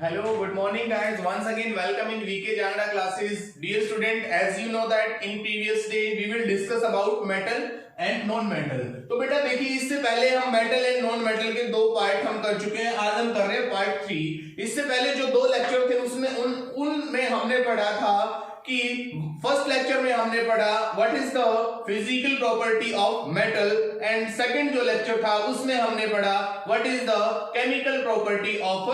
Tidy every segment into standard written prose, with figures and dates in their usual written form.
Hello, good morning guys. Once again welcome in VK Jangda classes. Dear student, as you know that in previous day we will discuss about metal and non metal. तो बेटा देखिए इससे पहले हम metal and non metal के दो part हम कर चुके हैं। आज हम कर रहे हैं पार्ट 3। इससे पहले जो दो लेक्चर थे उसमें उनमें हमने पढ़ा था कि फर्स्ट लेक्चर में हमने पढ़ा what is the physical property of metal and second जो लेक्चर था उसमें हमने पढ़ा what is the chemical property of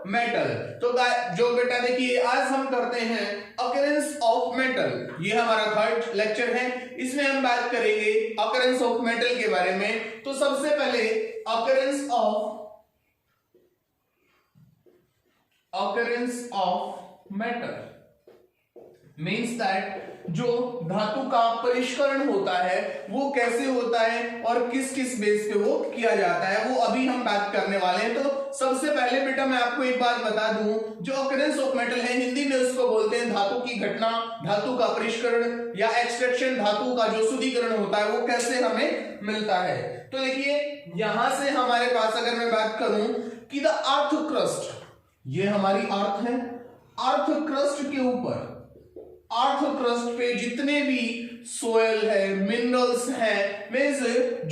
metal. तो जो बेटा देखिए आज हम करते हैं अकरेंस ऑफ मेटल। ये हमारा थर्ड लेक्चर है। इसमें हम बात करेंगे अकरेंस ऑफ मेटल के बारे में। तो सबसे पहले occurrence of metal means that जो धातु का परिष्करण होता है वो कैसे होता है और किस किस बेस पे वो किया जाता है वो अभी हम बात करने वाले हैं। तो सबसे पहले बेटा मैं आपको एक बात बता दूं, जो अकरेंस ऑफ मेटल है हिंदी में उसको बोलते हैं धातु की घटना, धातु का परिष्करण या एक्सट्रैक्शन, धातु का जो शुद्धिकरण होता है वो कैसे हमें मिलता है। तो देखिए यहां से हमारे पास अगर मैं बात करूं कि द अर्थ क्रस्ट, ये हमारी अर्थ है, अर्थ क्रस्ट के ऊपर अर्थ क्रस्ट पे जितने भी सोयल है, मिनरल्स है, मींस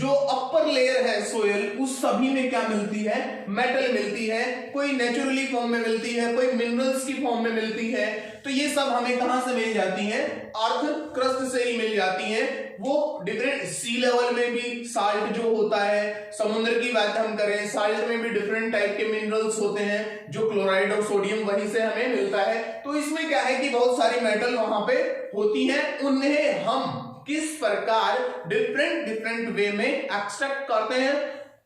जो अपर लेयर है सोयल, उस सभी में क्या मिलती है? मेटल मिलती है। कोई नेचुरली फॉर्म में मिलती है, कोई मिनरल्स की फॉर्म में मिलती है। तो ये सब हमें कहां से मिल जाती हैं? अर्थ क्रस्ट से ही मिल जाती हैं। वो डिफरेंट सी लेवल में भी साल्ट जो होता है, समुद्र की बात हम करें, साल्ट में भी डिफरेंट टाइप के मिनरल्स होते हैं, जो क्लोराइड और सोडियम वहीं से हमें मिलता है। तो इसमें क्या है कि बहुत सारी मेटल वहां पे होती हैं, उन्हें हम किस प्रकार डिफरेंट वे में एक्सट्रैक्ट करते हैं,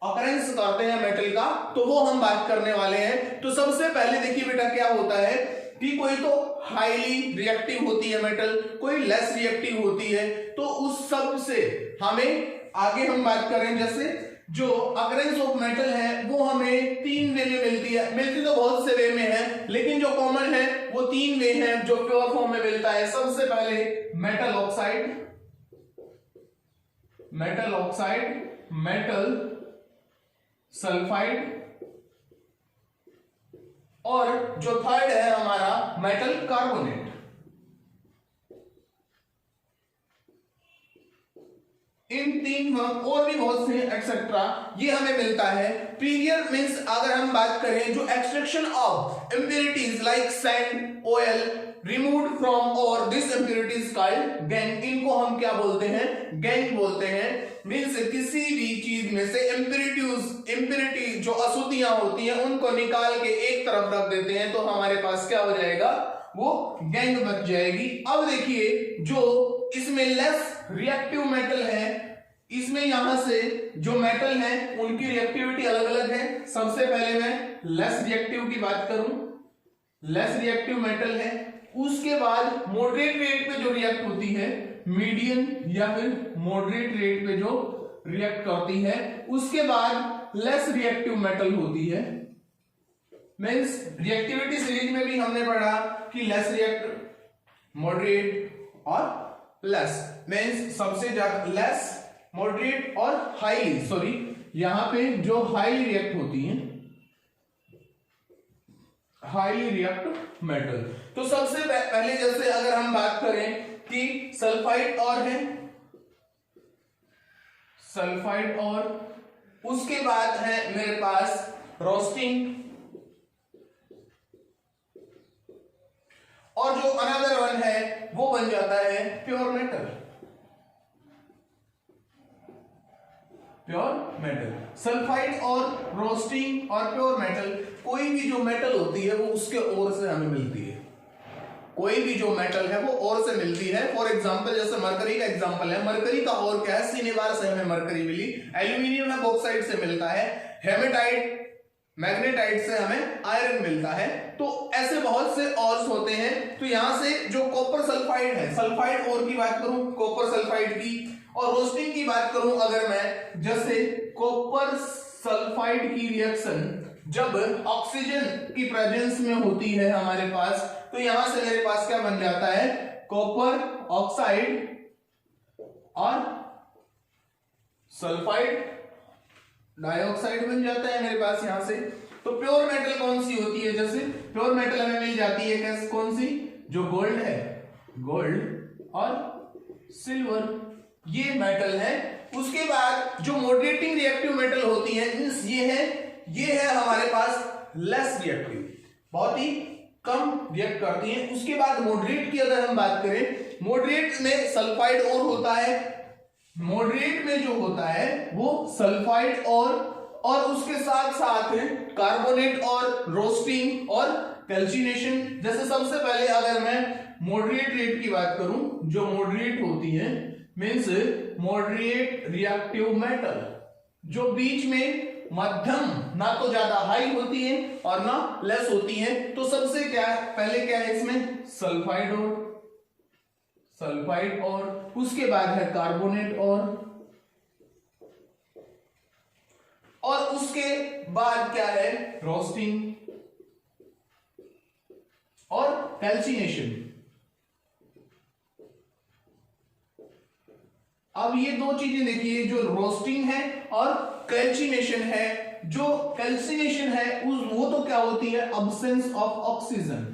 अकरेंस करते हैं मेटल का, तो वो हम बात करने वाले हैं। तो सबसे पहले देखिए बेटा क्या होता है कि कोई तो हाईली रिएक्टिव होती है मेटल, कोई लेस रिएक्टिव होती है। तो उस सब से हमें आगे हम बात करें, जैसे जो अकरेंस ऑफ मेटल है वो हमें तीन वे में मिलती है। मिलती तो बहुत से वे में है, लेकिन जो कॉमन है वो तीन वे हैं जो प्योर फॉर्म में मिलता है। सबसे पहले मेटल ऑक्साइड, मेटल सल्फाइड, और जो थर्ड है हमारा मेटल कार्बोनेट। इन तीन और भी बहुत से एक्सेट्रा ये हमें मिलता है। प्रीवियर मींस अगर हम बात करें जो extraction of impurities like sand, oil removed from और दिस इंप्योरिटीज कॉल्ड गैंग। इनको हम क्या बोलते हैं? गैंग बोलते हैं। मींस किसी भी चीज में से इंप्योरिटी जो अशुद्धियां होती हैं उनको निकाल के एक तरफ रख देते हैं, तो हमारे पास क्या हो जाएगा? वो गैंग बच जाएगी। अब देखिए जो इसमें लेस रिएक्टिव मेटल है, इसमें यहां से जो मेटल है उनकी रिएक्टिविटी अलग अलग है। सबसे पहले मैं लेस रिएक्टिव की बात करूं, लेस रिएक्टिव मेटल है। उसके बाद मॉडरेट रेट पे जो रिएक्ट होती है, मीडियम या फिर मॉडरेट रेट पे जो रिएक्ट करती है। उसके बाद लेस रिएक्टिव मेटल होती है। मींस रिएक्टिविटी सीरीज में भी हमने पढ़ा कि लेस रिएक्टिव, मॉडरेट और लेस। मींस सबसे ज्यादा लेस, मॉडरेट और हाईली, सॉरी यहां पे जो हाईली रिएक्ट होती है, हाईली रिएक्ट मेटल। तो सबसे पहले जैसे अगर हम बात करें कि सल्फाइड और है, सल्फाइड और उसके बाद है मेरे पास रोस्टिंग, और जो अनदर वन है वो बन जाता है pure metal, pure metal. Sulphide और रोस्टिंग और प्योर मेटल, कोई भी जो मेटल होती है वो उसके ओर से हमें मिलती है। कोई भी जो मेटल है वो ओर से मिलती है। फॉर एग्जांपल जैसे मरकरी का एग्जांपल है, मरकरी का ओर क्या है? सिनेबार से हमें मरकरी मिली। एल्यूमिनियम है बॉक्साइड से मिलता है। हेमेटाइट, मैग्नेटाइट से हमें आयरन मिलता है। तो ऐसे बहुत से ऑर्स होते हैं। तो यहां से जो कॉपर सल्फाइड है, सल्फाइड ओर की बात करूं कॉपर सल्फाइड की, और रोस्टिंग की बात करूं अगर मैं, जैसे कॉपर सल्फाइड की रिएक्शन जब ऑक्सीजन की प्रेजेंस में होती है हमारे पास, तो यहां से मेरे पास क्या बन जाता है? कॉपर ऑक्साइड और सल्फाइड डाइऑक्साइड बन जाता है मेरे पास यहां से। तो प्योर मेटल कौन सी होती है? जैसे प्योर मेटल हमें मिल जाती है कैसे, कौन सी, जो गोल्ड है, गोल्ड और सिल्वर, ये मेटल है। उसके बाद जो मॉडरेटिंग रिएक्टिव मेटल होती है ये है हमारे पास लेस रिएक्टिव, बहुत ही कम रिएक्ट करती हैं। उसके बाद मॉडरेट की अगर हम बात करें, मॉडरेट में सल्फाइड और होता है, मॉडरेट में जो होता है वो सल्फाइड और उसके साथ साथ कार्बोनेट और रोस्टिंग और कैल्सिनेशन। जैसे सबसे पहले अगर मैं मॉडरेट रेट की बात करूं, जो मॉडरेट होती है मींस मॉडरेट रिएक्टिव मेटल, जो बीच में मध्यम, ना तो ज्यादा हाई होती है और ना लेस होती है। तो सबसे पहले क्या है इसमें, सल्फाइड और उसके बाद है कार्बोनेट और उसके बाद क्या है, रोस्टिंग और कैल्सिनेशन। अब ये दो चीजें देखिए, जो रोस्टिंग है और कैल्सिनेशन है। जो कैल्सिनेशन है वो तो क्या होती है, अब्सेंस ऑफ ऑक्सीजन,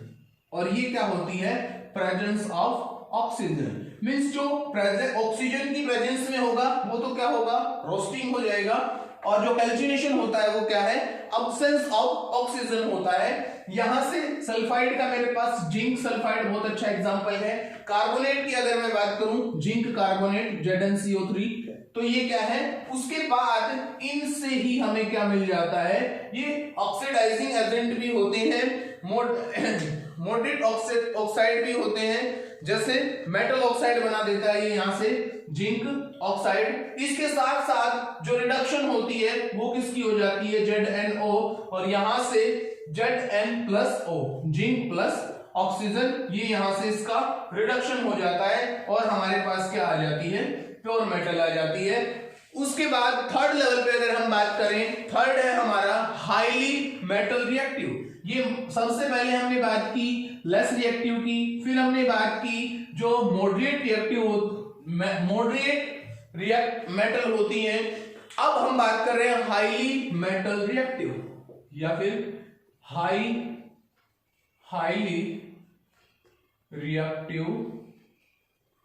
और ये क्या होती है, प्रेजेंस ऑफ ऑक्सीजन। मींस जो ऑक्सीजन की प्रेजेंस में होगा वो तो क्या होगा, रोस्टिंग हो जाएगा, और जो कैल्सिनेशन होता है वो क्या है, अब्सेंस ऑफ ऑक्सीजन होता है। यहां से सल्फाइड का मेरे पास जिंक सल्फाइड बहुत अच्छा एग्जांपल है। कार्बोनेट की अगर मैं बात करूं, जिंक कार्बोनेट ZnCO3, तो ये क्या है। उसके बाद इनसे ही हमें क्या मिल जाता है, ये ऑक्सीडाइजिंग एजेंट भी होते हैं, मॉडरेट ऑक्साइड भी होते हैं, जैसे मेटल ऑक्साइड बना देता है ये यहां से जिंक ऑक्साइड। इसके साथ साथ जो रिडक्शन होती है वो किसकी हो जाती है, ZnO, और यहां से Zn+O, जिंक प्लस ऑक्सीजन, ये यहां से इसका रिडक्शन हो जाता है और हमारे पास क्या आ जाती है, प्योर मेटल आ जाती है। उसके बाद थर्ड लेवल पे अगर हम बात करें, थर्ड है हमारा हाईली मेटल रिएक्टिव। ये सबसे पहले हमने बात की लेस रिएक्टिव की, फिर हमने बात की जो मॉडरेट मेटल होती है। अब हम बात कर रहे हैं हाईली मेटल रिएक्टिव या फिर हाईली रिएक्टिव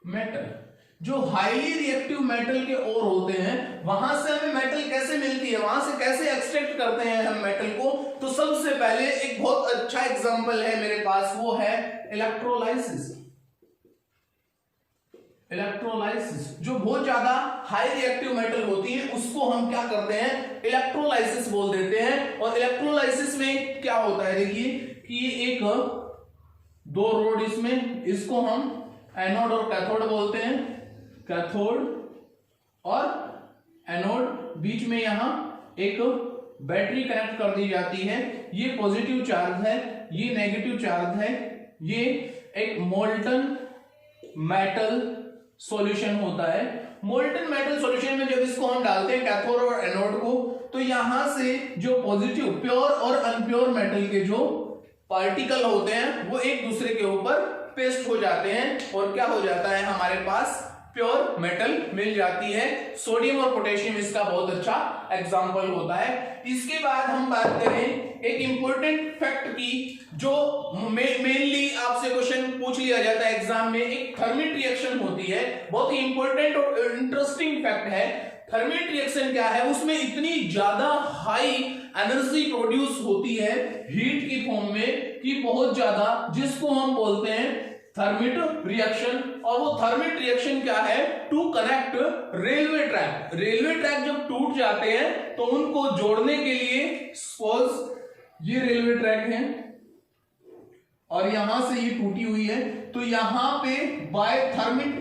मेटल। जो हाईली रिएक्टिव मेटल के और होते हैं, वहां से हमें मेटल कैसे मिलती है, वहां से कैसे एक्सट्रैक्ट करते हैं हम मेटल को। तो सबसे पहले एक बहुत अच्छा एग्जांपल है मेरे पास, वो है इलेक्ट्रोलाइसिस। जो बहुत ज्यादा हाई रिएक्टिव मेटल होती है उसको हम क्या करते हैं, इलेक्ट्रोलाइसिस बोल देते हैं। और इलेक्ट्रोलाइसिस में क्या होता है, देखिए कि ये एक दो रोड, इसमें इसको हम एनोड और कैथोड बोलते हैं, कैथोड और एनोड, बीच में यहां एक बैटरी कनेक्ट कर दी जाती है। ये पॉजिटिव चार्ज है, ये नेगेटिव चार्ज है। ये एक मोल्टन मेटल सॉल्यूशन होता है। मोल्टन मेटल सॉल्यूशन में जब इसको हम डालते हैं कैथोड और एनोड को, तो यहां से जो पॉजिटिव प्योर और अनप्योर मेटल के जो पार्टिकल होते हैं वो एक दूसरे के ऊपर पेस्ट हो जाते हैं और क्या हो जाता है, हमारे पास प्योर मेटल मिल जाती है। सोडियम और पोटेशियम इसका बहुत अच्छा एग्जांपल होता है। इसके बाद हम बात करें एक इंपॉर्टेंट फैक्ट की, जो मेनली आपसे क्वेश्चन पूछ लिया जाता है एग्जाम में, एक थर्मिट रिएक्शन होती है, बहुत ही इंपॉर्टेंट और इंटरेस्टिंग फैक्ट है। थर्मिट रिएक्शन क्या है, उसमें इतनी ज्यादा हाई एनर्जी प्रोड्यूस होती है हीट की फॉर्म में कि बहुत ज्यादा, जिसको हम बोलते हैं थर्मिट रिएक्शन। और वो थर्मिट रिएक्शन क्या है, to connect railway track. Railway track जब टूट जाते हैं तो उनको जोड़ने के लिए, सपोज ये रेलवे ट्रैक है और यहां से ये टूटी हुई है, तो यहां पे बाय थर्मिट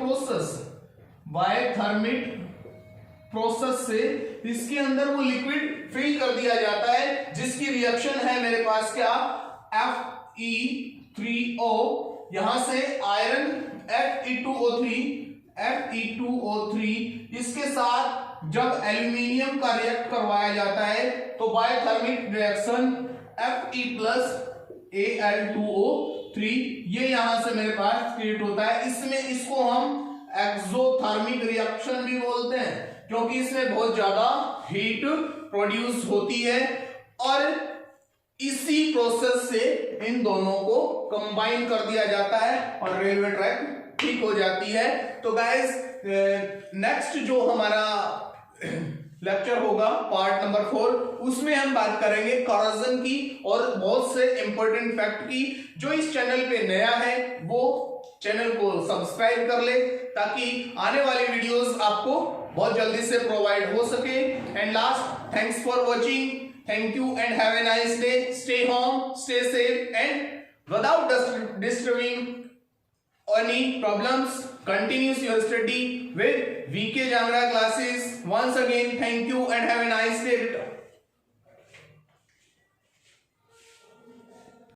प्रोसेस से इसके अंदर वो लिक्विड फिल कर दिया जाता है, जिसकी रिएक्शन है मेरे पास क्या, Fe3O, यहां से आयरन Fe2O3, इसके साथ जब एल्यूमिनियम का रिएक्ट करवाया जाता है तो बाय थर्मिक रिएक्शन Fe+Al2O3, ये यहां से मेरे पास क्रिएट होता है। इसमें इसको हम एक्सोथर्मिक रिएक्शन भी बोलते हैं, क्योंकि इसमें बहुत ज्यादा हीट प्रोड्यूस होती है। और इसी प्रोसेस से इन दोनों को कंबाइन कर दिया जाता है और रेलवे ट्रैक ठीक हो जाती है। तो गाइस नेक्स्ट जो हमारा लेक्चर होगा पार्ट नंबर 4, उसमें हम बात करेंगे कॉरोजन की और बहुत से इंपॉर्टेंट फैक्ट की। जो इस चैनल पे नया है वो चैनल को सब्सक्राइब कर ले ताकि आने वाली वीडियोस आपको बहुत जल्दी से प्रोवाइड हो सके। And last, thanks for watching, thank you and have a nice day, stay home, stay safe and without disturbing any problems, continues your study with VK Jangra classes. Once again, thank you and have a nice day.